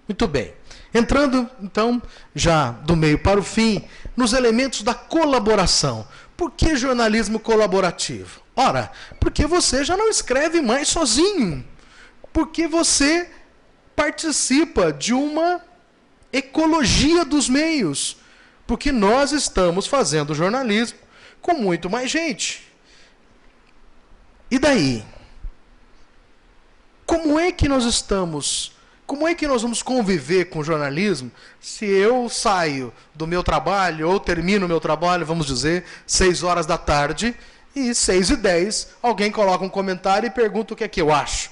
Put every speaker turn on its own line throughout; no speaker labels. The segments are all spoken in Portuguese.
Muito bem. Entrando, então, já do meio para o fim, nos elementos da colaboração. Por que jornalismo colaborativo? Ora, porque você já não escreve mais sozinho. Porque você participa de uma ecologia dos meios. Porque nós estamos fazendo jornalismo com muito mais gente. E daí? Como é que nós vamos conviver com o jornalismo se eu saio do meu trabalho, ou termino o meu trabalho, vamos dizer, 6 horas da tarde, e 6h10, alguém coloca um comentário e pergunta o que é que eu acho?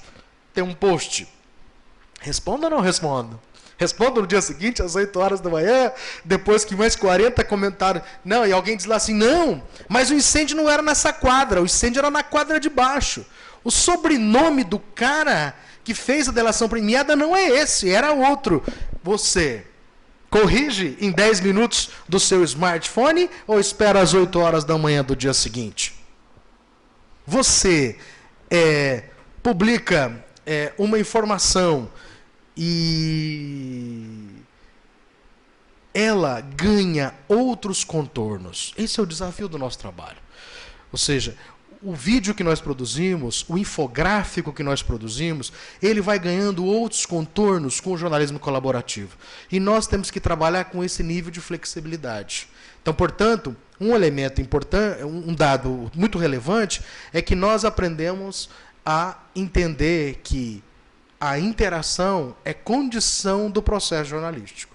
Tem um post. Responda ou não respondo? Respondo no dia seguinte, às 8 horas da manhã, depois que mais 40 comentários. Não, e alguém diz lá assim, não, mas o incêndio não era nessa quadra, o incêndio era na quadra de baixo. O sobrenome do cara que fez a delação premiada não é esse, era outro. Você corrige em 10 minutos do seu smartphone ou espera às 8 horas da manhã do dia seguinte? Você publica uma informação e ela ganha outros contornos. Esse é o desafio do nosso trabalho. Ou seja, o vídeo que nós produzimos, o infográfico que nós produzimos, ele vai ganhando outros contornos com o jornalismo colaborativo. E nós temos que trabalhar com esse nível de flexibilidade. Então, portanto, um elemento importante, um dado muito relevante, é que nós aprendemos a entender que a interação é condição do processo jornalístico.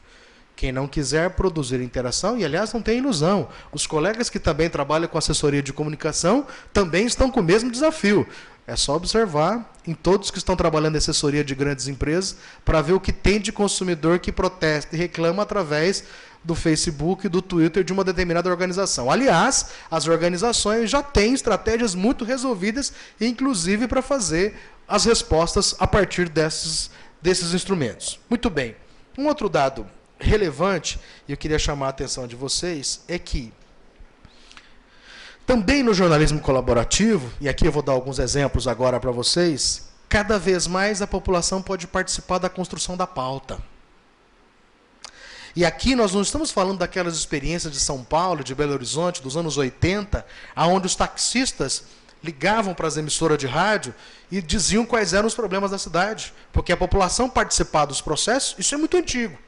Quem não quiser produzir interação, e aliás não tem ilusão, os colegas que também trabalham com assessoria de comunicação também estão com o mesmo desafio. É só observar em todos que estão trabalhando em assessoria de grandes empresas para ver o que tem de consumidor que protesta e reclama através do Facebook e do Twitter de uma determinada organização. Aliás, as organizações já têm estratégias muito resolvidas, inclusive para fazer as respostas a partir desses instrumentos. Muito bem. Um outro dado relevante, e eu queria chamar a atenção de vocês, é que também no jornalismo colaborativo, e aqui eu vou dar alguns exemplos agora para vocês, cada vez mais a população pode participar da construção da pauta. E aqui nós não estamos falando daquelas experiências de São Paulo, de Belo Horizonte, dos anos 80, onde os taxistas ligavam para as emissoras de rádio e diziam quais eram os problemas da cidade, porque a população participava dos processos, isso é muito antigo.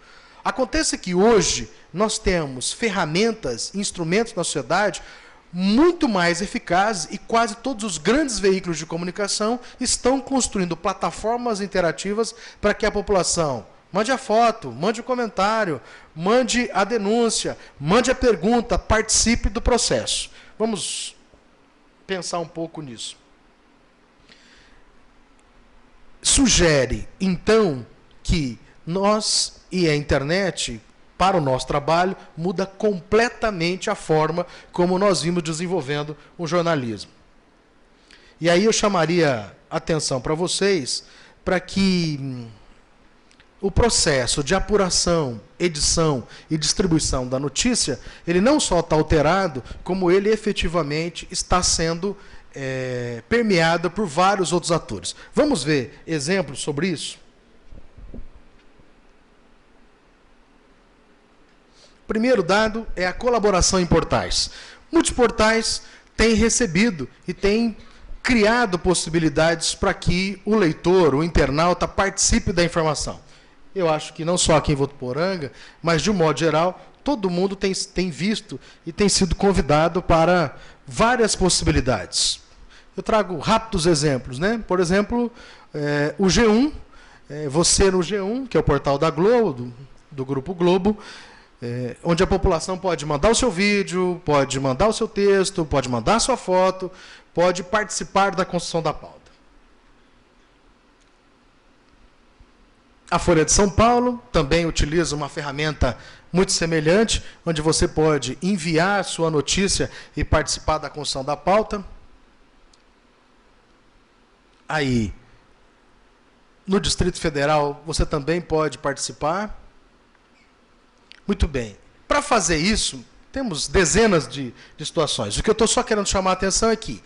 Acontece que hoje nós temos ferramentas, instrumentos na sociedade muito mais eficazes e quase todos os grandes veículos de comunicação estão construindo plataformas interativas para que a população mande a foto, mande o comentário, mande a denúncia, mande a pergunta, participe do processo. Vamos pensar um pouco nisso. Sugere, então, que nós e a internet, para o nosso trabalho, muda completamente a forma como nós vimos desenvolvendo o jornalismo. E aí eu chamaria atenção para vocês para que o processo de apuração, edição e distribuição da notícia, ele não só está alterado, como ele efetivamente está sendo permeado por vários outros atores. Vamos ver exemplos sobre isso? O primeiro dado é a colaboração em portais. Muitos portais têm recebido e têm criado possibilidades para que o leitor, o internauta, participe da informação. Eu acho que não só aqui em Votuporanga, mas de um modo geral, todo mundo tem visto e tem sido convidado para várias possibilidades. Eu trago rápidos exemplos, né? Por exemplo, o G1, você no G1, que é o portal da Globo, do Grupo Globo, onde a população pode mandar o seu vídeo, pode mandar o seu texto, pode mandar a sua foto, pode participar da construção da pauta. A Folha de São Paulo também utiliza uma ferramenta muito semelhante, onde você pode enviar sua notícia e participar da construção da pauta. Aí, no Distrito Federal, você também pode participar. Muito bem. Para fazer isso, temos dezenas de situações. O que eu estou só querendo chamar a atenção é que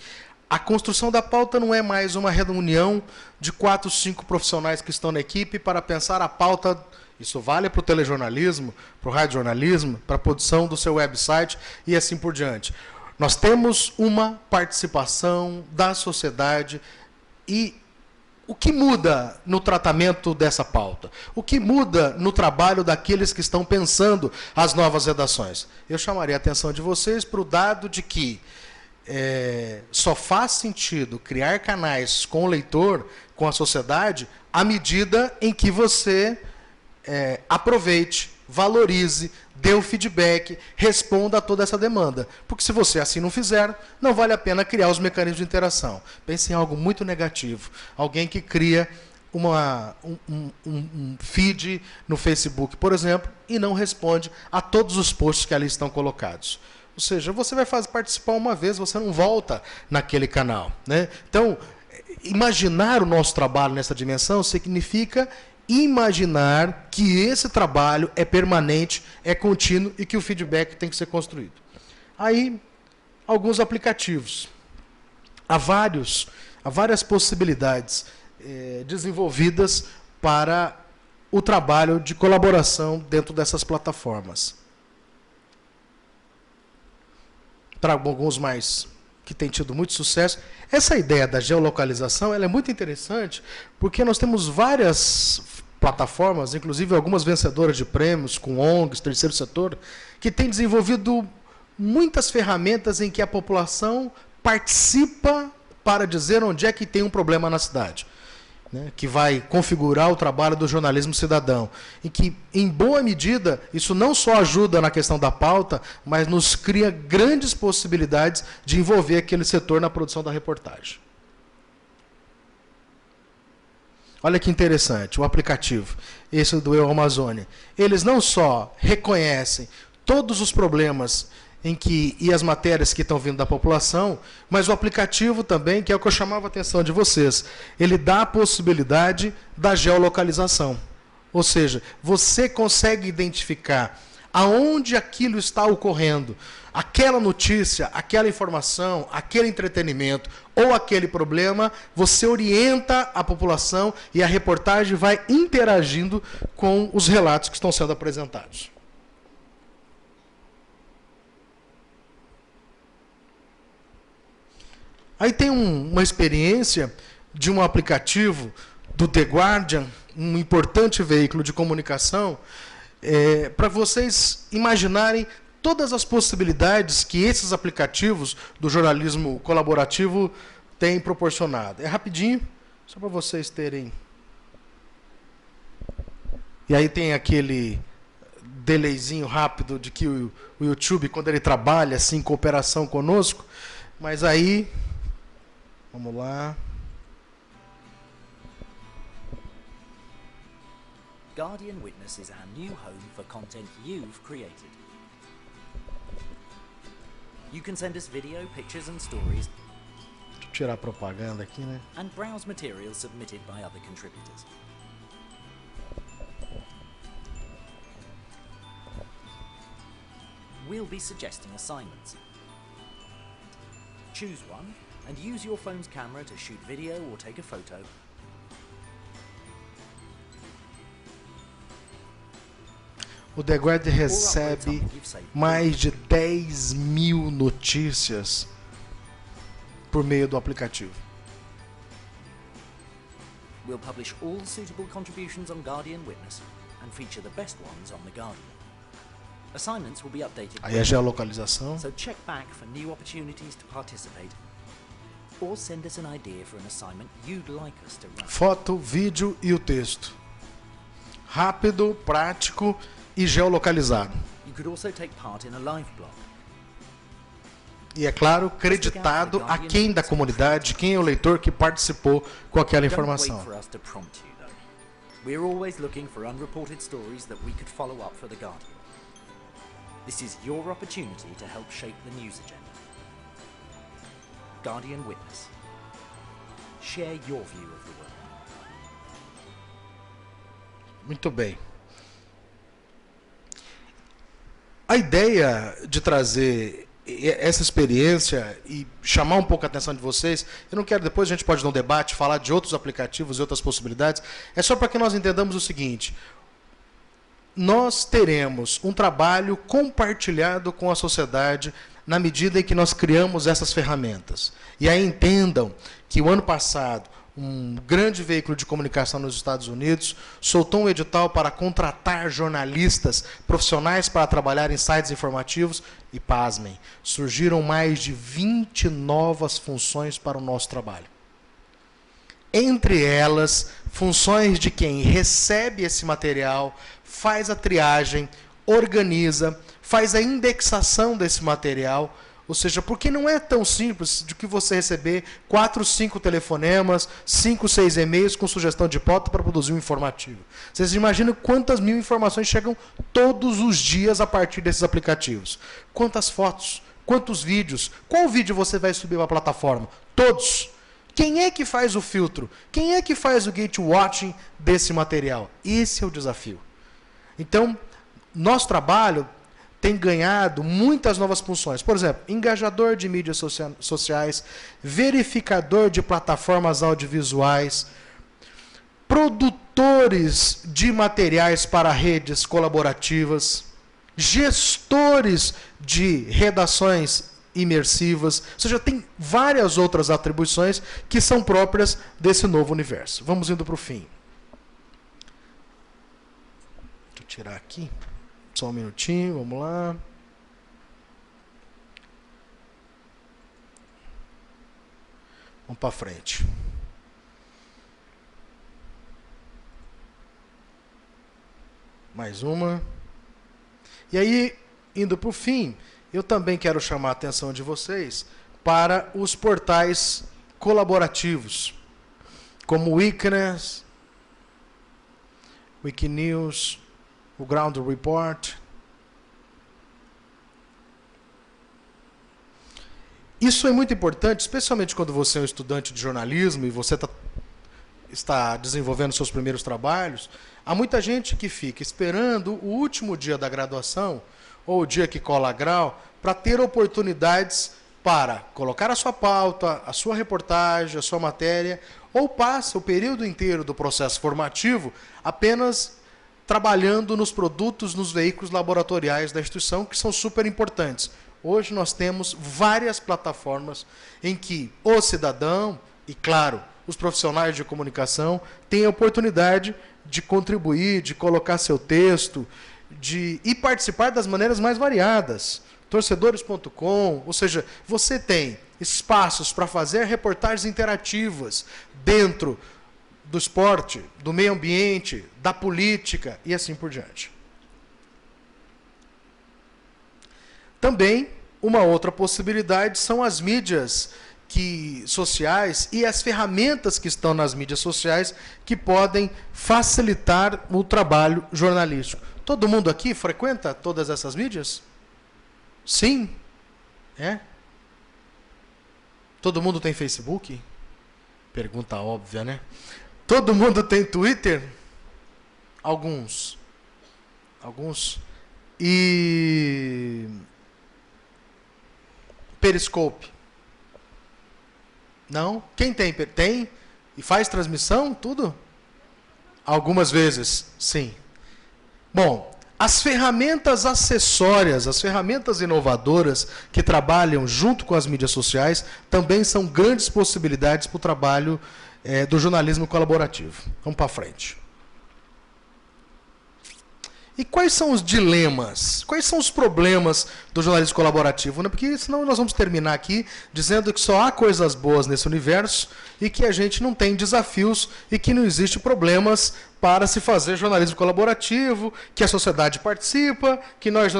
A construção da pauta não é mais uma reunião de 4, 5 profissionais que estão na equipe para pensar a pauta. Isso vale para o telejornalismo, para o radiojornalismo, para a produção do seu website e assim por diante. Nós temos uma participação da sociedade e o que muda no tratamento dessa pauta? O que muda no trabalho daqueles que estão pensando as novas redações? Eu chamaria a atenção de vocês para o dado de que só faz sentido criar canais com o leitor, com a sociedade, à medida em que você aproveite, valorize, dê o feedback, responda a toda essa demanda. Porque se você assim não fizer, não vale a pena criar os mecanismos de interação. Pense em algo muito negativo. Alguém que cria um feed no Facebook, por exemplo, e não responde a todos os posts que ali estão colocados. Ou seja, você vai participar uma vez, você não volta naquele canal, né? Então, imaginar o nosso trabalho nessa dimensão significa imaginar que esse trabalho é permanente, é contínuo e que o feedback tem que ser construído. Aí, alguns aplicativos. Há várias possibilidades desenvolvidas para o trabalho de colaboração dentro dessas plataformas. Trago alguns mais que têm tido muito sucesso. Essa ideia da geolocalização ela é muito interessante, porque nós temos várias plataformas, inclusive algumas vencedoras de prêmios, com ONGs, terceiro setor, que têm desenvolvido muitas ferramentas em que a população participa para dizer onde é que tem um problema na cidade, né, que vai configurar o trabalho do jornalismo cidadão. E que, em boa medida, isso não só ajuda na questão da pauta, mas nos cria grandes possibilidades de envolver aquele setor na produção da reportagem. Olha que interessante, o aplicativo, esse do Eu Amazônia. Eles não só reconhecem todos os problemas e as matérias que estão vindo da população, mas o aplicativo também, que é o que eu chamava a atenção de vocês, ele dá a possibilidade da geolocalização. Ou seja, você consegue identificar aonde aquilo está ocorrendo. Aquela notícia, aquela informação, aquele entretenimento ou aquele problema, você orienta a população e a reportagem vai interagindo com os relatos que estão sendo apresentados. Aí tem uma experiência de um aplicativo do The Guardian, um importante veículo de comunicação, para vocês imaginarem todas as possibilidades que esses aplicativos do jornalismo colaborativo têm proporcionado. É rapidinho, só para vocês terem. E aí tem aquele delayzinho rápido de que o YouTube, quando ele trabalha assim, em cooperação conosco, mas aí... Vamos lá.
Guardian Witness is our new home for content you've created. You can send us video, pictures and stories.
Deixa eu tirar a propaganda aqui, né?
And browse materials submitted by other contributors. We'll be suggesting assignments. Choose one and use your phone's camera to shoot video or take a photo.
O The Guardian recebe mais de 10 mil notícias por meio do aplicativo.
We'll publish all suitable contributions on Guardian Witness and feature the best ones on The Guardian. Assignments will be updated.
Aí a geolocalização.
So check back for new opportunities to participate. Or send us an idea for an assignment you'd like us to run.
Foto, vídeo e o texto. Rápido, prático e geolocalizado.
You could also take part in a live blog.
E é claro, creditado a quem da comunidade, quem é o leitor que participou com aquela informação.
Don't wait for us to prompt you, though. We're always looking for unreported stories that we could follow up for The Guardian. This is your opportunity to help shape the news agenda. Guardian Witness. Share your view of the world.
Muito bem. A ideia de trazer essa experiência e chamar um pouco a atenção de vocês. Eu não quero, depois a gente pode dar um debate, falar de outros aplicativos e outras possibilidades. É só para que nós entendamos o seguinte: nós teremos um trabalho compartilhado com a sociedade na medida em que nós criamos essas ferramentas. E aí entendam que o ano passado, um grande veículo de comunicação nos Estados Unidos soltou um edital para contratar jornalistas profissionais para trabalhar em sites informativos e, pasmem, surgiram mais de 20 novas funções para o nosso trabalho. Entre elas, funções de quem recebe esse material, faz a triagem, organiza, faz a indexação desse material. Ou seja, porque não é tão simples de que você receber 4, 5 telefonemas, 5, 6 e-mails com sugestão de pauta para produzir um informativo. Vocês imaginam quantas mil informações chegam todos os dias a partir desses aplicativos? Quantas fotos? Quantos vídeos? Qual vídeo você vai subir para a plataforma? Todos. Quem é que faz o filtro? Quem é que faz o gatewatching desse material? Esse é o desafio. Então, nosso trabalho tem ganhado muitas novas funções. Por exemplo, engajador de mídias sociais, verificador de plataformas audiovisuais, produtores de materiais para redes colaborativas, gestores de redações imersivas. Ou seja, tem várias outras atribuições que são próprias desse novo universo. Vamos indo para o fim. Deixa eu tirar aqui. Só um minutinho, vamos lá. Vamos para frente. Mais uma. E aí, indo para o fim, eu também quero chamar a atenção de vocês para os portais colaborativos, como o Wikines, Wikinews, o Ground Report. Isso é muito importante, especialmente quando você é um estudante de jornalismo e você está desenvolvendo seus primeiros trabalhos. Há muita gente que fica esperando o último dia da graduação, ou o dia que cola grau, para ter oportunidades para colocar a sua pauta, a sua reportagem, a sua matéria, ou passa o período inteiro do processo formativo apenas trabalhando nos produtos, nos veículos laboratoriais da instituição, que são super importantes. Hoje nós temos várias plataformas em que o cidadão e, claro, os profissionais de comunicação têm a oportunidade de contribuir, de colocar seu texto, e participar das maneiras mais variadas. Torcedores.com, ou seja, você tem espaços para fazer reportagens interativas dentro do esporte, do meio ambiente, da política e assim por diante. Também, uma outra possibilidade são as mídias sociais e as ferramentas que estão nas mídias sociais que podem facilitar o trabalho jornalístico. Todo mundo aqui frequenta todas essas mídias? Sim? É? Todo mundo tem Facebook? Pergunta óbvia, né? Todo mundo tem Twitter? Alguns. E Periscope? Não? Quem tem? Tem? E faz transmissão? Tudo? Algumas vezes, sim. Bom, as ferramentas acessórias, as ferramentas inovadoras que trabalham junto com as mídias sociais também são grandes possibilidades para o trabalho do jornalismo colaborativo. Vamos para frente. E quais são os dilemas? Quais são os problemas do jornalismo colaborativo? Porque senão nós vamos terminar aqui dizendo que só há coisas boas nesse universo e que a gente não tem desafios e que não existe problemas para se fazer jornalismo colaborativo, que a sociedade participa, que nós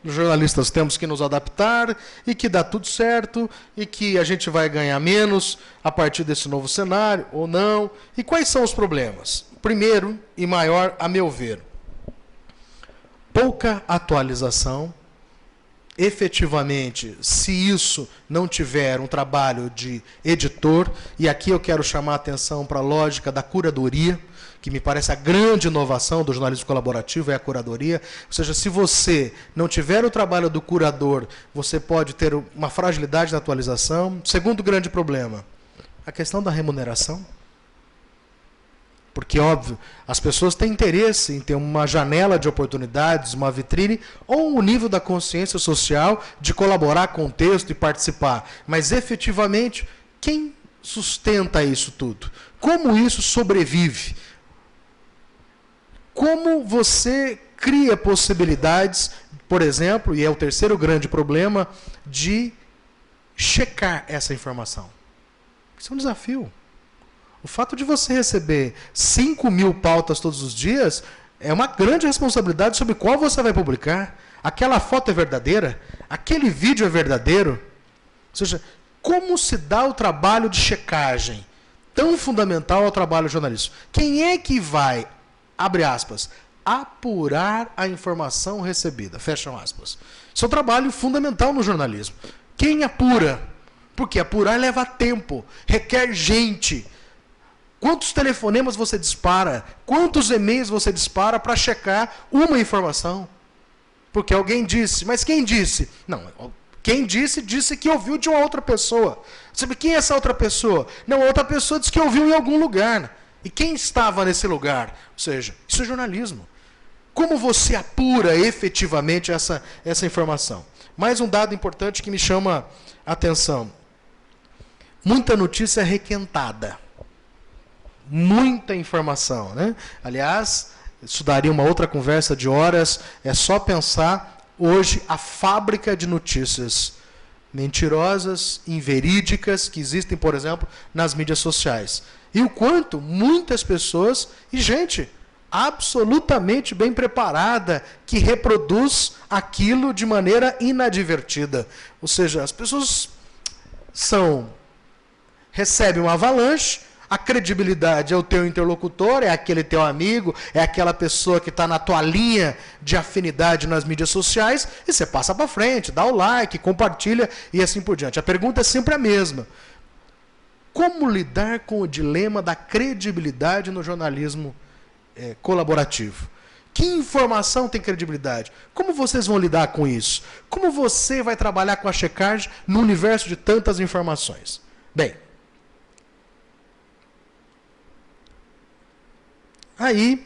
jornalistas temos que nos adaptar e que dá tudo certo e que a gente vai ganhar menos a partir desse novo cenário ou não. E quais são os problemas? Primeiro e maior, a meu ver, pouca atualização. Efetivamente, se isso não tiver um trabalho de editor, e aqui eu quero chamar a atenção para a lógica da curadoria, que me parece a grande inovação do jornalismo colaborativo, é a curadoria. Ou seja, se você não tiver o trabalho do curador, você pode ter uma fragilidade na atualização. Segundo grande problema, a questão da remuneração. Porque, óbvio, as pessoas têm interesse em ter uma janela de oportunidades, uma vitrine, ou um nível da consciência social de colaborar com o texto e participar. Mas, efetivamente, quem sustenta isso tudo? Como isso sobrevive? Como você cria possibilidades, por exemplo, e é o terceiro grande problema, de checar essa informação? Isso é um desafio. O fato de você receber 5.000 pautas todos os dias é uma grande responsabilidade sobre qual você vai publicar. Aquela foto é verdadeira? Aquele vídeo é verdadeiro? Ou seja, como se dá o trabalho de checagem tão fundamental ao trabalho jornalístico? Quem é que vai, abre aspas, apurar a informação recebida? Fecham aspas. Isso é um trabalho fundamental no jornalismo. Quem apura? Porque apurar leva tempo, requer gente. Quantos telefonemas você dispara? Quantos e-mails você dispara para checar uma informação? Porque alguém disse. Mas quem disse? Não, quem disse, disse que ouviu de uma outra pessoa. Sabe quem é essa outra pessoa? Não, a outra pessoa disse que ouviu em algum lugar. E quem estava nesse lugar? Ou seja, isso é jornalismo. Como você apura efetivamente essa informação? Mais um dado importante que me chama a atenção. Muita notícia requentada. Muita informação, né? Aliás, isso daria uma outra conversa de horas. É só pensar hoje a fábrica de notícias mentirosas, inverídicas, que existem, por exemplo, nas mídias sociais. E o quanto muitas pessoas, e gente absolutamente bem preparada, que reproduz aquilo de maneira inadvertida. Ou seja, as pessoas recebem uma avalanche. A credibilidade é o teu interlocutor, é aquele teu amigo, é aquela pessoa que está na tua linha de afinidade nas mídias sociais, e você passa para frente, dá o like, compartilha e assim por diante. A pergunta é sempre a mesma. Como lidar com o dilema da credibilidade no jornalismo colaborativo? Que informação tem credibilidade? Como vocês vão lidar com isso? Como você vai trabalhar com a checagem no universo de tantas informações? Bem, aí,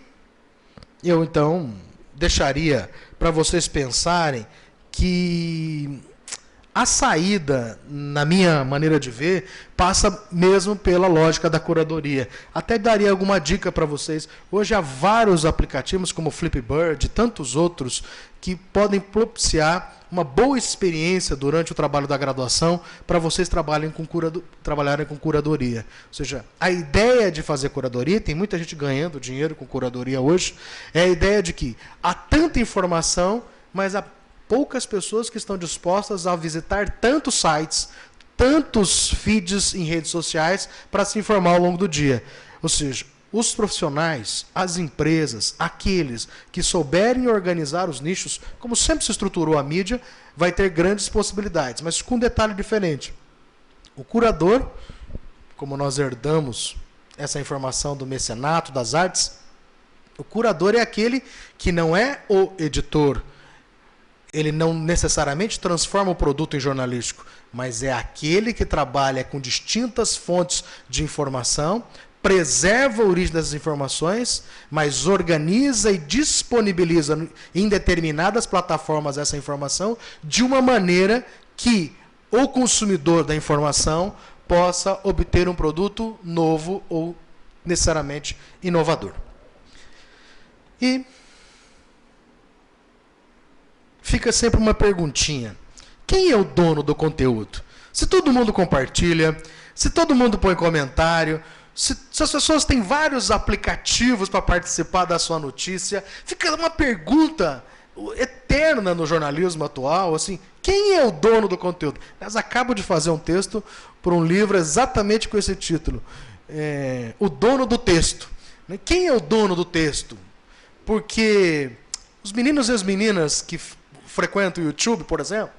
eu então deixaria para vocês pensarem que a saída, na minha maneira de ver, passa mesmo pela lógica da curadoria. Até daria alguma dica para vocês. Hoje há vários aplicativos, como o Flipboard e tantos outros, que podem propiciar uma boa experiência durante o trabalho da graduação para vocês trabalharem com curadoria. Ou seja, a ideia de fazer curadoria, tem muita gente ganhando dinheiro com curadoria hoje, é a ideia de que há tanta informação, mas há poucas pessoas que estão dispostas a visitar tantos sites, tantos feeds em redes sociais para se informar ao longo do dia. Ou seja, os profissionais, as empresas, aqueles que souberem organizar os nichos, como sempre se estruturou a mídia, vai ter grandes possibilidades, mas com um detalhe diferente. O curador, como nós herdamos essa informação do mecenato, das artes, o curador é aquele que não é o editor. Ele não necessariamente transforma o produto em jornalístico, mas é aquele que trabalha com distintas fontes de informação, preserva a origem dessas informações, mas organiza e disponibiliza em determinadas plataformas essa informação de uma maneira que o consumidor da informação possa obter um produto novo ou necessariamente inovador. E fica sempre uma perguntinha. Quem é o dono do conteúdo? Se todo mundo compartilha, se todo mundo põe comentário, se as pessoas têm vários aplicativos para participar da sua notícia, fica uma pergunta eterna no jornalismo atual, assim, quem é o dono do conteúdo? Mas acabo de fazer um texto para um livro exatamente com esse título, O Dono do Texto. Quem é o dono do texto? Porque os meninos e as meninas que frequentam o YouTube, por exemplo,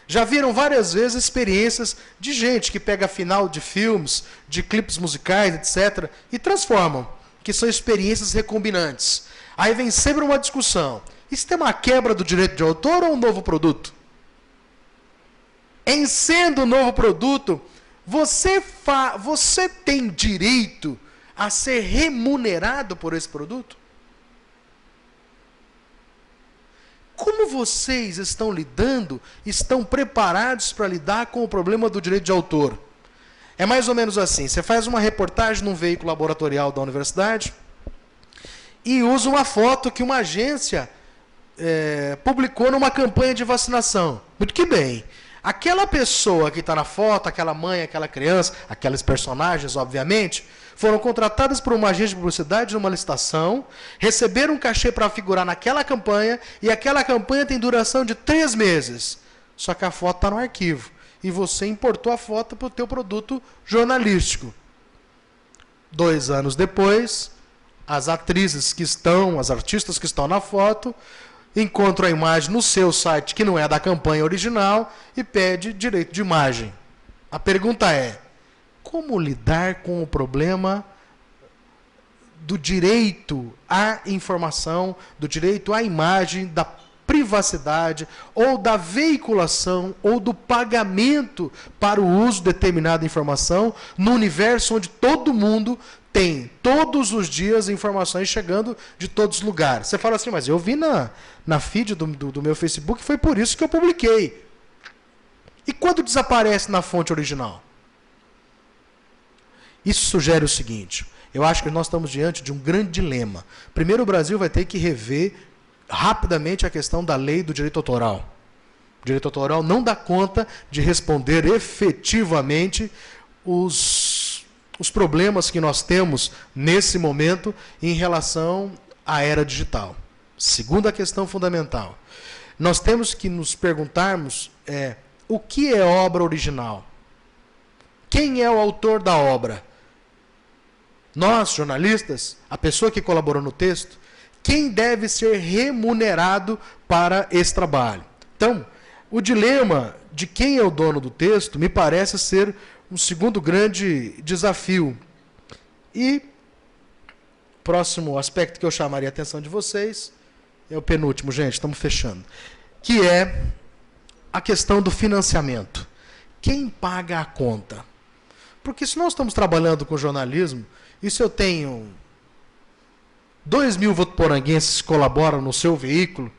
já viram várias vezes experiências de gente que pega final de filmes, de clipes musicais, etc., e transformam. que são experiências recombinantes. Aí vem sempre uma discussão. Isso tem uma quebra do direito de autor ou um novo produto? Em sendo um novo produto, você tem direito a ser remunerado por esse produto? Como vocês estão lidando, estão preparados para lidar com o problema do direito de autor? É mais ou menos assim, você faz uma reportagem num veículo laboratorial da universidade e usa uma foto que uma agência publicou numa campanha de vacinação. Muito que bem. Aquela pessoa que está na foto, aquela mãe, aquela criança, aqueles personagens, obviamente, foram contratadas por uma agência de publicidade numa licitação, receberam um cachê para figurar naquela campanha, e aquela campanha tem duração de 3 meses. Só que a foto está no arquivo. E você importou a foto para o teu produto jornalístico. 2 anos depois, as atrizes que estão, as artistas que estão na foto, encontram a imagem no seu site, que não é da campanha original, e pede direito de imagem. A pergunta é, como lidar com o problema do direito à informação, do direito à imagem, da privacidade, ou da veiculação, ou do pagamento para o uso de determinada informação, no universo onde todo mundo tem, todos os dias, informações chegando de todos os lugares. Você fala assim, mas eu vi na feed do meu Facebook, foi por isso que eu publiquei. E quando desaparece na fonte original? Isso sugere o seguinte, eu acho que nós estamos diante de um grande dilema. Primeiro, o Brasil vai ter que rever rapidamente a questão da lei do direito autoral. O direito autoral não dá conta de responder efetivamente os problemas que nós temos nesse momento em relação à era digital. Segunda questão fundamental. Nós temos que nos perguntarmos o que é obra original? Quem é o autor da obra? Nós, jornalistas, a pessoa que colaborou no texto, quem deve ser remunerado para esse trabalho? Então, o dilema de quem é o dono do texto me parece ser um segundo grande desafio. E próximo aspecto que eu chamaria a atenção de vocês, é o penúltimo, gente, estamos fechando, que é a questão do financiamento. Quem paga a conta? Porque se nós estamos trabalhando com jornalismo, e se eu tenho 2.000 votuporanguenses que colaboram no seu veículo,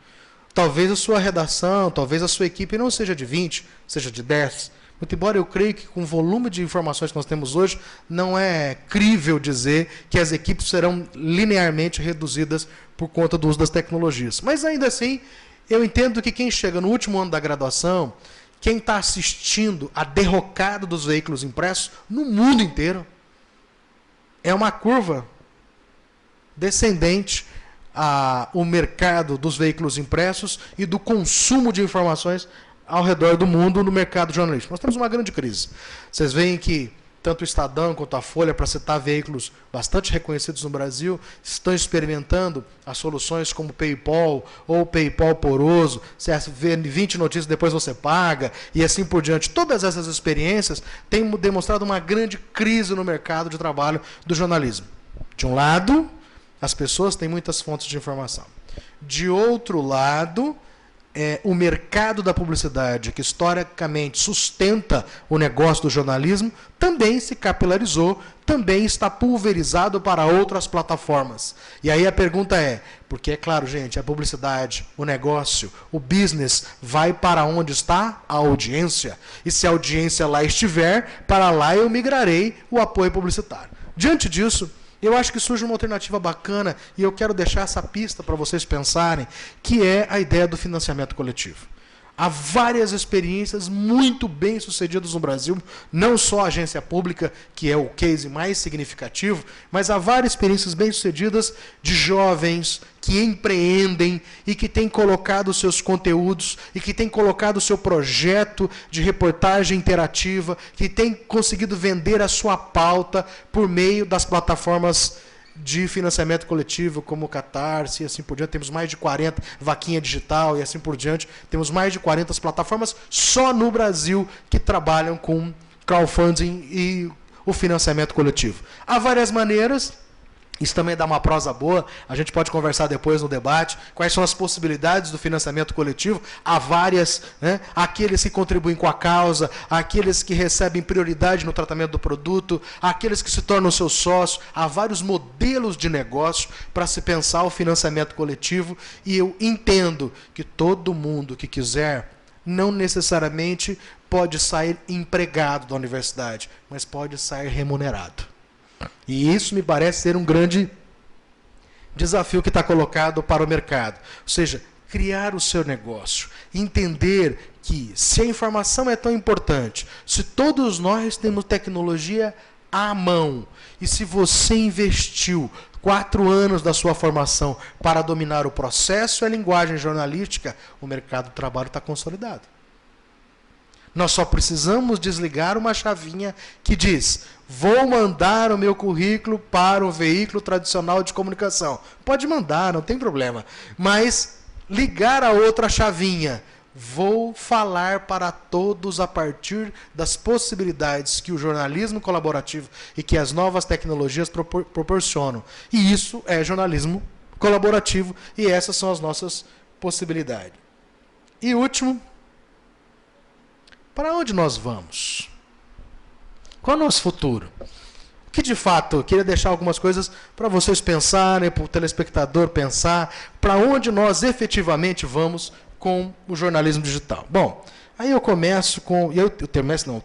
talvez a sua redação, talvez a sua equipe não seja de 20, seja de 10. Muito embora eu creio que com o volume de informações que nós temos hoje, não é crível dizer que as equipes serão linearmente reduzidas por conta do uso das tecnologias. Mas ainda assim, eu entendo que quem chega no último ano da graduação, quem está assistindo a derrocada dos veículos impressos no mundo inteiro, é uma curva descendente ao mercado dos veículos impressos e do consumo de informações ao redor do mundo no mercado jornalístico. Nós temos uma grande crise. Vocês veem que tanto o Estadão quanto a Folha, para citar veículos bastante reconhecidos no Brasil, estão experimentando as soluções como PayPal ou PayPal poroso, você vê 20 notícias, depois você paga, e assim por diante. Todas essas experiências têm demonstrado uma grande crise no mercado de trabalho do jornalismo. De um lado, as pessoas têm muitas fontes de informação. De outro lado, o mercado da publicidade, que historicamente sustenta o negócio do jornalismo, também se capilarizou, também está pulverizado para outras plataformas. E aí a pergunta é, porque é claro, gente, a publicidade, o negócio, o business, vai para onde está a audiência. E se a audiência lá estiver, para lá eu migrarei o apoio publicitário. Diante disso, eu acho que surge uma alternativa bacana, e eu quero deixar essa pista para vocês pensarem, que é a ideia do financiamento coletivo. Há várias experiências muito bem sucedidas no Brasil, não só a agência pública, que é o case mais significativo, mas há várias experiências bem sucedidas de jovens que empreendem e que têm colocado seus conteúdos e que têm colocado o seu projeto de reportagem interativa, que têm conseguido vender a sua pauta por meio das plataformas de financiamento coletivo, como o Catarse e assim por diante. Temos mais de 40, Vaquinha Digital e assim por diante. Temos mais de 40 plataformas só no Brasil que trabalham com crowdfunding e o financiamento coletivo. Há várias maneiras, Isso também dá uma prosa boa, a gente pode conversar depois no debate, quais são as possibilidades do financiamento coletivo. Há várias, né? Aqueles que contribuem com a causa, aqueles que recebem prioridade no tratamento do produto, aqueles que se tornam seus sócios. Há vários modelos de negócio para se pensar o financiamento coletivo, e eu entendo que todo mundo que quiser não necessariamente pode sair empregado da universidade, mas pode sair remunerado. E isso me parece ser um grande desafio que está colocado para o mercado. Ou seja, criar o seu negócio. Entender que se a informação é tão importante, se todos nós temos tecnologia à mão, e se você investiu 4 anos da sua formação para dominar o processo e a linguagem jornalística, o mercado do trabalho está consolidado. Nós só precisamos desligar uma chavinha que diz: vou mandar o meu currículo para o veículo tradicional de comunicação. Pode mandar, não tem problema. Mas ligar a outra chavinha: vou falar para todos a partir das possibilidades que o jornalismo colaborativo e que as novas tecnologias proporcionam. E isso é jornalismo colaborativo, e essas são as nossas possibilidades. E último, para onde nós vamos? Qual é o nosso futuro? Que, de fato, eu queria deixar algumas coisas para vocês pensarem, para o telespectador pensar, para onde nós efetivamente vamos com o jornalismo digital. Bom, aí eu começo com...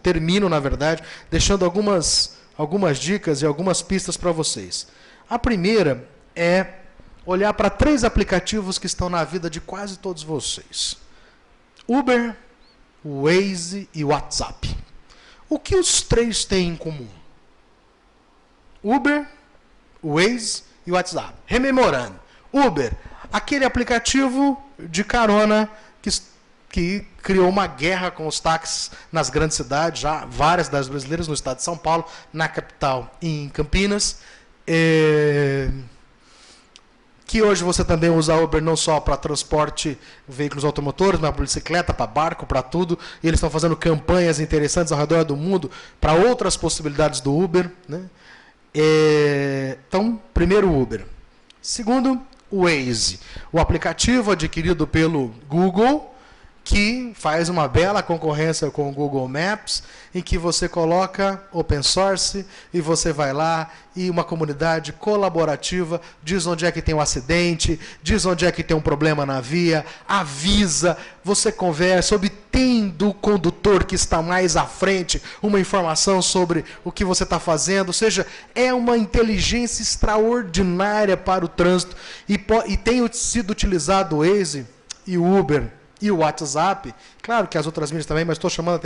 termino, na verdade, deixando algumas dicas e algumas pistas para vocês. A primeira é olhar para 3 aplicativos que estão na vida de quase todos vocês: Uber, Waze e WhatsApp. O que os 3 têm em comum? Uber, Waze e WhatsApp. Rememorando, Uber, aquele aplicativo de carona que criou uma guerra com os táxis nas grandes cidades, já várias das brasileiras, no estado de São Paulo, na capital e em Campinas. Que hoje você também usa Uber não só para transporte de veículos automotores, mas para bicicleta, para barco, para tudo. E eles estão fazendo campanhas interessantes ao redor do mundo para outras possibilidades do Uber, né? Então, primeiro, Uber. Segundo, o Waze, o aplicativo adquirido pelo Google, que faz uma bela concorrência com o Google Maps, em que você coloca open source e você vai lá e uma comunidade colaborativa diz onde é que tem um acidente, diz onde é que tem um problema na via, avisa, você conversa, obtém do condutor que está mais à frente uma informação sobre o que você está fazendo. Ou seja, é uma inteligência extraordinária para o trânsito, e tem sido utilizado o Waze e o Uber e o WhatsApp, claro que as outras mídias também, mas estou chamando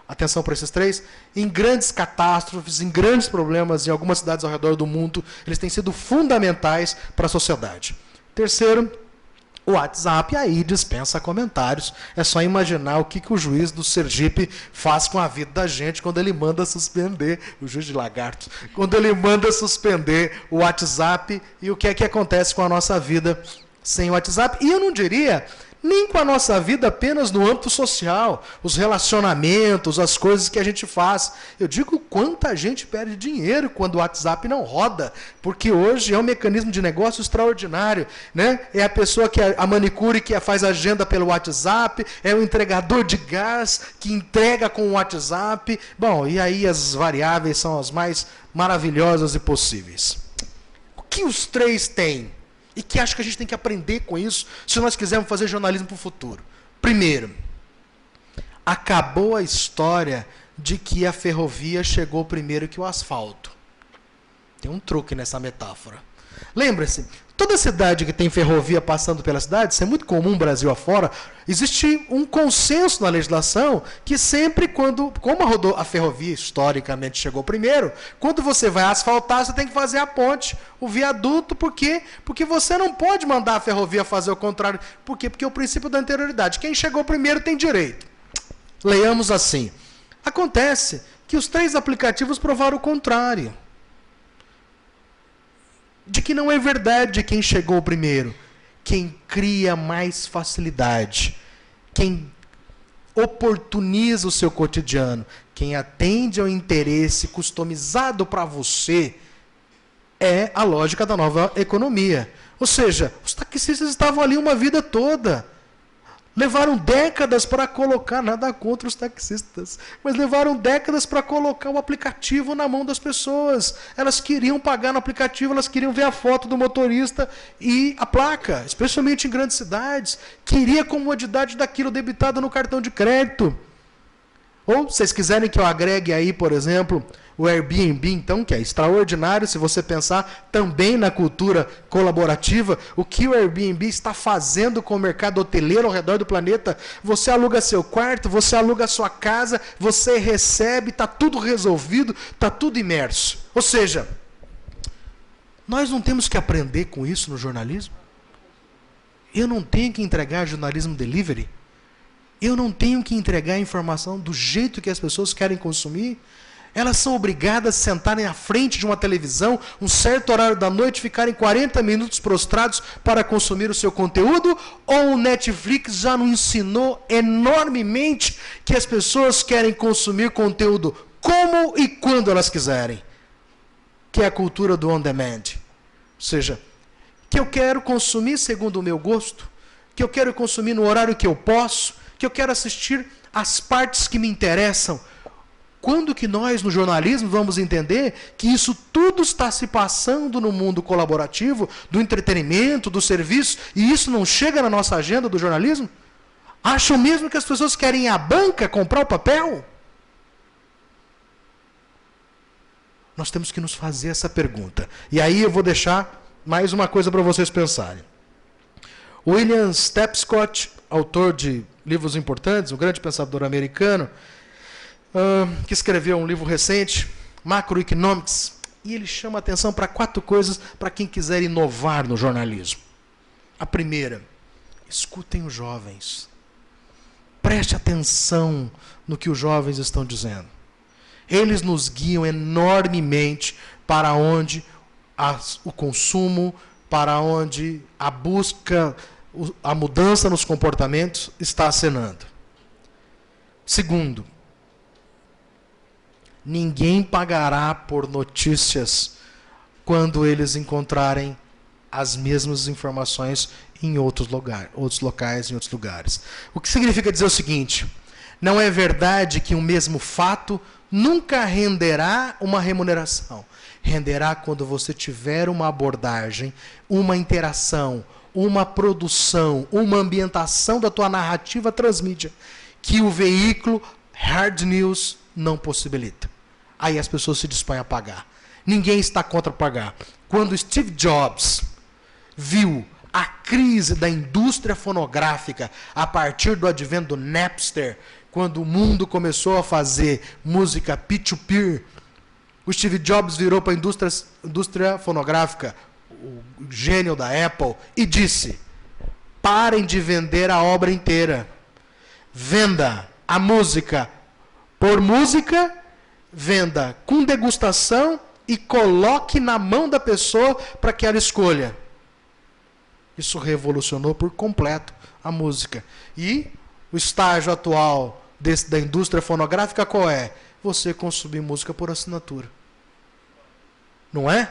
atenção para esses 3, em grandes catástrofes, em grandes problemas em algumas cidades ao redor do mundo. Eles têm sido fundamentais para a sociedade. Terceiro, o WhatsApp, aí dispensa comentários. É só imaginar o que o juiz do Sergipe faz com a vida da gente quando ele manda suspender, o juiz de Lagarto, quando ele manda suspender o WhatsApp, e o que é que acontece com a nossa vida sem o WhatsApp. E eu não diria nem com a nossa vida apenas no âmbito social, os relacionamentos, as coisas que a gente faz. Eu digo quanta gente perde dinheiro quando o WhatsApp não roda, porque hoje é um mecanismo de negócio extraordinário, né? É a pessoa que a manicure que faz agenda pelo WhatsApp, é o entregador de gás que entrega com o WhatsApp. Bom, e aí as variáveis são as mais maravilhosas e possíveis. O que os 3 têm? E que acho que a gente tem que aprender com isso se nós quisermos fazer jornalismo para o futuro. Primeiro, acabou a história de que a ferrovia chegou primeiro que o asfalto. Tem um truque nessa metáfora. Lembre-se, toda cidade que tem ferrovia passando pela cidade, isso é muito comum Brasil afora, existe um consenso na legislação que sempre como a ferrovia historicamente chegou primeiro, quando você vai asfaltar, você tem que fazer a ponte, o viaduto. Por quê? Porque você não pode mandar a ferrovia fazer o contrário. Por quê? Porque é o princípio da anterioridade. Quem chegou primeiro tem direito. Leiamos assim. Acontece que os 3 aplicativos provaram o contrário. De que não é verdade quem chegou primeiro. Quem cria mais facilidade, quem oportuniza o seu cotidiano, quem atende ao interesse customizado para você, é a lógica da nova economia. Ou seja, os taxistas estavam ali uma vida toda. Levaram décadas para colocar, nada contra os taxistas, mas levaram décadas para colocar o aplicativo na mão das pessoas. Elas queriam pagar no aplicativo, elas queriam ver a foto do motorista e a placa, especialmente em grandes cidades. Queria a comodidade daquilo debitado no cartão de crédito. Ou, se vocês quiserem que eu agregue aí, por exemplo, o Airbnb, então, que é extraordinário, se você pensar também na cultura colaborativa, o que o Airbnb está fazendo com o mercado hoteleiro ao redor do planeta. Você aluga seu quarto, você aluga sua casa, você recebe, está tudo resolvido, está tudo imerso. Ou seja, nós não temos que aprender com isso no jornalismo? Eu não tenho que entregar jornalismo delivery? Eu não tenho que entregar a informação do jeito que as pessoas querem consumir? Elas são obrigadas a sentarem à frente de uma televisão, um certo horário da noite, ficarem 40 minutos prostrados para consumir o seu conteúdo? Ou o Netflix já não ensinou enormemente que as pessoas querem consumir conteúdo como e quando elas quiserem? Que é a cultura do on-demand. Ou seja, que eu quero consumir segundo o meu gosto, que eu quero consumir no horário que eu posso, que eu quero assistir as partes que me interessam. Quando que nós, no jornalismo, vamos entender que isso tudo está se passando no mundo colaborativo, do entretenimento, do serviço, e isso não chega na nossa agenda do jornalismo? Acham mesmo que as pessoas querem ir à banca comprar o papel? Nós temos que nos fazer essa pergunta. E aí eu vou deixar mais uma coisa para vocês pensarem. William Stepscott, autor de livros importantes, um grande pensador americano, que escreveu um livro recente, Macroeconomics, e ele chama a atenção para 4 coisas para quem quiser inovar no jornalismo. A primeira, escutem os jovens. Preste atenção no que os jovens estão dizendo. Eles nos guiam enormemente para onde o consumo, para onde a busca, a mudança nos comportamentos está acenando. Segundo, ninguém pagará por notícias quando eles encontrarem as mesmas informações em outros locais, em outros lugares. O que significa dizer o seguinte: não é verdade que um mesmo fato nunca renderá uma remuneração. Renderá quando você tiver uma abordagem, uma interação, uma produção, uma ambientação da tua narrativa transmídia, que o veículo hard news não possibilita. Aí as pessoas se dispõem a pagar. Ninguém está contra pagar. Quando Steve Jobs viu a crise da indústria fonográfica a partir do advento do Napster, quando o mundo começou a fazer música peer-to-peer, o Steve Jobs virou para a indústria fonográfica, o gênio da Apple, e disse: parem de vender a obra inteira. Venda a música por música, venda com degustação e coloque na mão da pessoa para que ela escolha. Isso revolucionou por completo a música. E o estágio atual da indústria fonográfica qual é? Você consumir música por assinatura. Não é?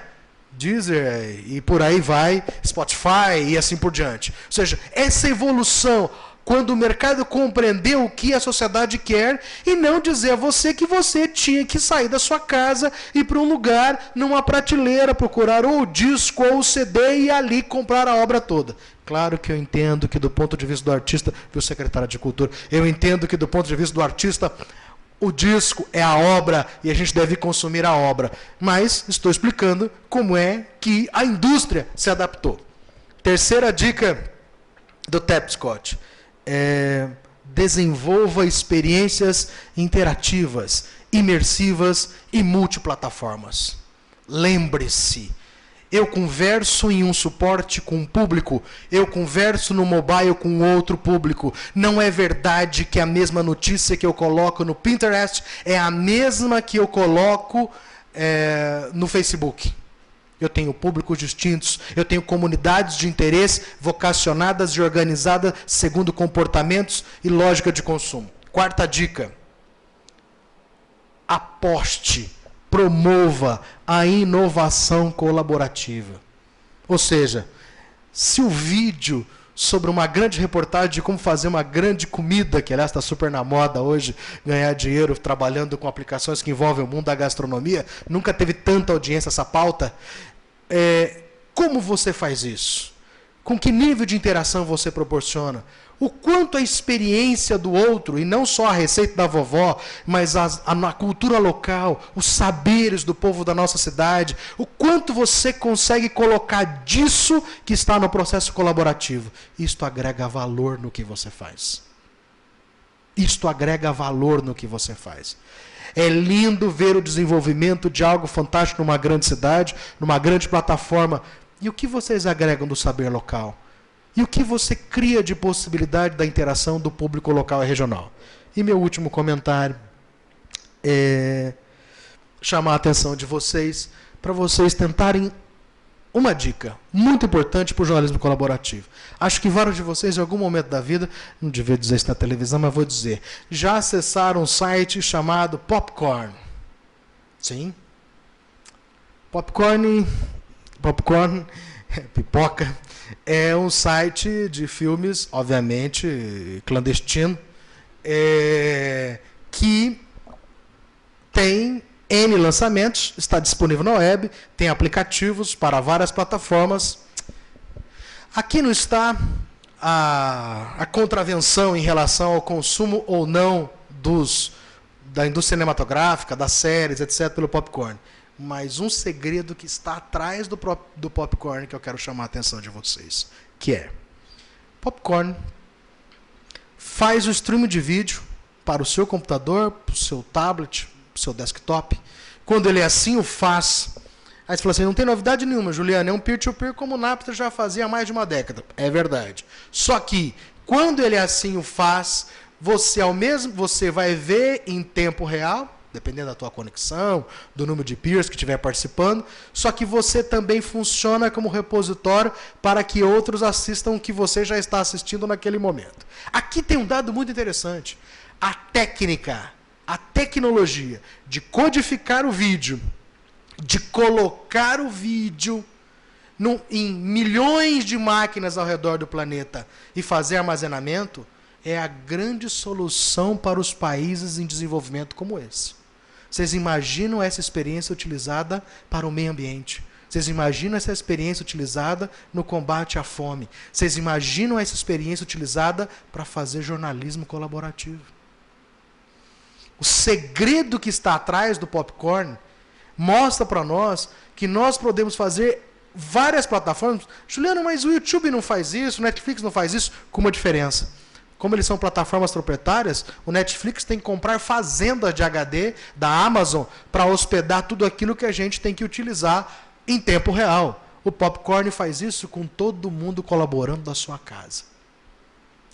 Deezer e por aí vai, Spotify e assim por diante. Ou seja, essa evolução, quando o mercado compreendeu o que a sociedade quer e não dizer a você que você tinha que sair da sua casa e ir para um lugar, numa prateleira, procurar ou o disco ou o CD e ali comprar a obra toda. Claro que eu entendo que do ponto de vista do artista, viu, secretária de Cultura, eu entendo que do ponto de vista do artista, o disco é a obra e a gente deve consumir a obra. Mas estou explicando como é que a indústria se adaptou. Terceira dica do Tapscott. Desenvolva experiências interativas, imersivas e multiplataformas. Lembre-se, eu converso em um suporte com um público, eu converso no mobile com outro público. Não é verdade que a mesma notícia que eu coloco no Pinterest é a mesma que eu coloco no Facebook. Eu tenho públicos distintos, eu tenho comunidades de interesse vocacionadas e organizadas segundo comportamentos e lógica de consumo. Quarta dica: aposte promova a inovação colaborativa. Ou seja, se o vídeo sobre uma grande reportagem de como fazer uma grande comida, que aliás está super na moda hoje, ganhar dinheiro trabalhando com aplicações que envolvem o mundo da gastronomia, nunca teve tanta audiência essa pauta. Como você faz isso? Com que nível de interação você proporciona? O quanto a experiência do outro, e não só a receita da vovó, mas a cultura local, os saberes do povo da nossa cidade, o quanto você consegue colocar disso que está no processo colaborativo. Isto agrega valor no que você faz. Isto agrega valor no que você faz. É lindo ver o desenvolvimento de algo fantástico numa grande cidade, numa grande plataforma. E o que vocês agregam do saber local? E o que você cria de possibilidade da interação do público local e regional? E meu último comentário é chamar a atenção de vocês para vocês tentarem uma dica muito importante para o jornalismo colaborativo. Acho que vários de vocês, em algum momento da vida, não devia dizer isso na televisão, mas vou dizer, já acessaram um site chamado Popcorn. Sim? Popcorn, pipoca, é um site de filmes, obviamente, clandestino, que tem N lançamentos, está disponível na web, tem aplicativos para várias plataformas. Aqui não está a contravenção em relação ao consumo ou não da indústria cinematográfica, das séries, etc., pelo Popcorn. Mas um segredo que está atrás do Popcorn que eu quero chamar a atenção de vocês, que é: Popcorn faz o stream de vídeo para o seu computador, para o seu tablet, para o seu desktop. Quando ele assim o faz, aí você fala assim, não tem novidade nenhuma, Juliana, é um peer-to-peer como o Napster já fazia há mais de uma década. É verdade. Só que, quando ele assim o faz, você vai ver em tempo real, dependendo da tua conexão, do número de peers que estiver participando, só que você também funciona como repositório para que outros assistam o que você já está assistindo naquele momento. Aqui tem um dado muito interessante. A tecnologia de codificar o vídeo, de colocar o vídeo em milhões de máquinas ao redor do planeta e fazer armazenamento, é a grande solução para os países em desenvolvimento como esse. Vocês imaginam essa experiência utilizada para o meio ambiente? Vocês imaginam essa experiência utilizada no combate à fome? Vocês imaginam essa experiência utilizada para fazer jornalismo colaborativo? O segredo que está atrás do Popcorn mostra para nós que nós podemos fazer várias plataformas. Juliano, mas o YouTube não faz isso, o Netflix não faz isso, com uma diferença. Como eles são plataformas proprietárias, o Netflix tem que comprar fazendas de HD da Amazon para hospedar tudo aquilo que a gente tem que utilizar em tempo real. O Popcorn faz isso com todo mundo colaborando da sua casa.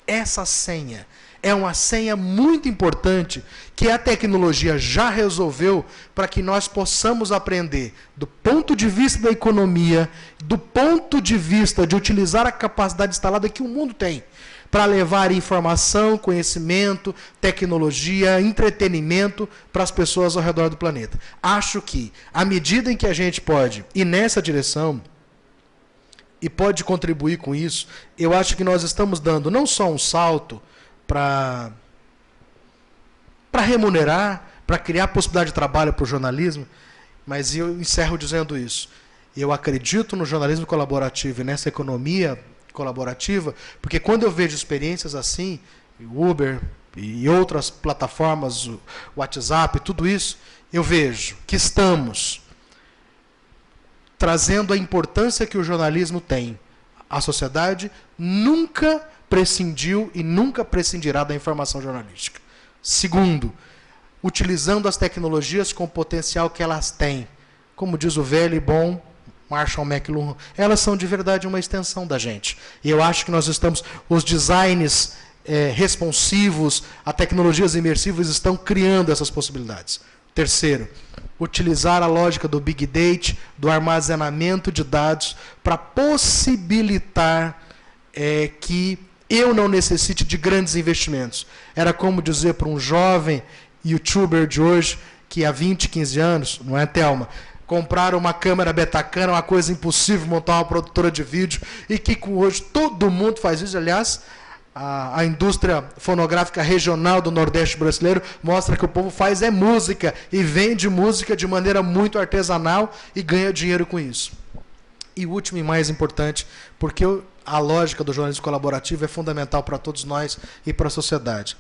Essa senha é uma senha muito importante que a tecnologia já resolveu para que nós possamos aprender do ponto de vista da economia, do ponto de vista de utilizar a capacidade instalada que o mundo tem para levar informação, conhecimento, tecnologia, entretenimento para as pessoas ao redor do planeta. Acho que, à medida em que a gente pode ir nessa direção e pode contribuir com isso, eu acho que nós estamos dando não só um salto para remunerar, para criar possibilidade de trabalho para o jornalismo, mas eu encerro dizendo isso. Eu acredito no jornalismo colaborativo e nessa economia colaborativa, porque quando eu vejo experiências assim, o Uber e outras plataformas, o WhatsApp, tudo isso, eu vejo que estamos trazendo a importância que o jornalismo tem. A sociedade nunca prescindiu e nunca prescindirá da informação jornalística. Segundo, utilizando as tecnologias com o potencial que elas têm. Como diz o velho e bom Marshall McLuhan, elas são de verdade uma extensão da gente. E eu acho que nós estamos, os designs responsivos, as tecnologias imersivas estão criando essas possibilidades. Terceiro, utilizar a lógica do Big Data, do armazenamento de dados, para possibilitar que eu não necessite de grandes investimentos. Era como dizer para um jovem youtuber de hoje, que há 20, 15 anos, não é, Thelma? Compraram uma câmera Betacam, uma coisa impossível montar uma produtora de vídeo, e que hoje todo mundo faz isso. Aliás, a indústria fonográfica regional do Nordeste brasileiro mostra que o povo faz música, e vende música de maneira muito artesanal e ganha dinheiro com isso. E o último e mais importante, porque a lógica do jornalismo colaborativo é fundamental para todos nós e para a sociedade.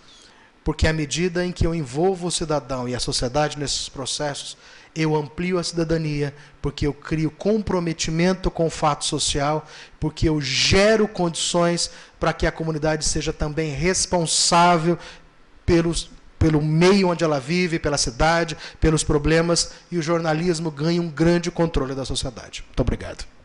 Porque à medida em que eu envolvo o cidadão e a sociedade nesses processos, eu amplio a cidadania, porque eu crio comprometimento com o fato social, porque eu gero condições para que a comunidade seja também responsável pelo meio onde ela vive, pela cidade, pelos problemas, e o jornalismo ganha um grande controle da sociedade. Muito obrigado.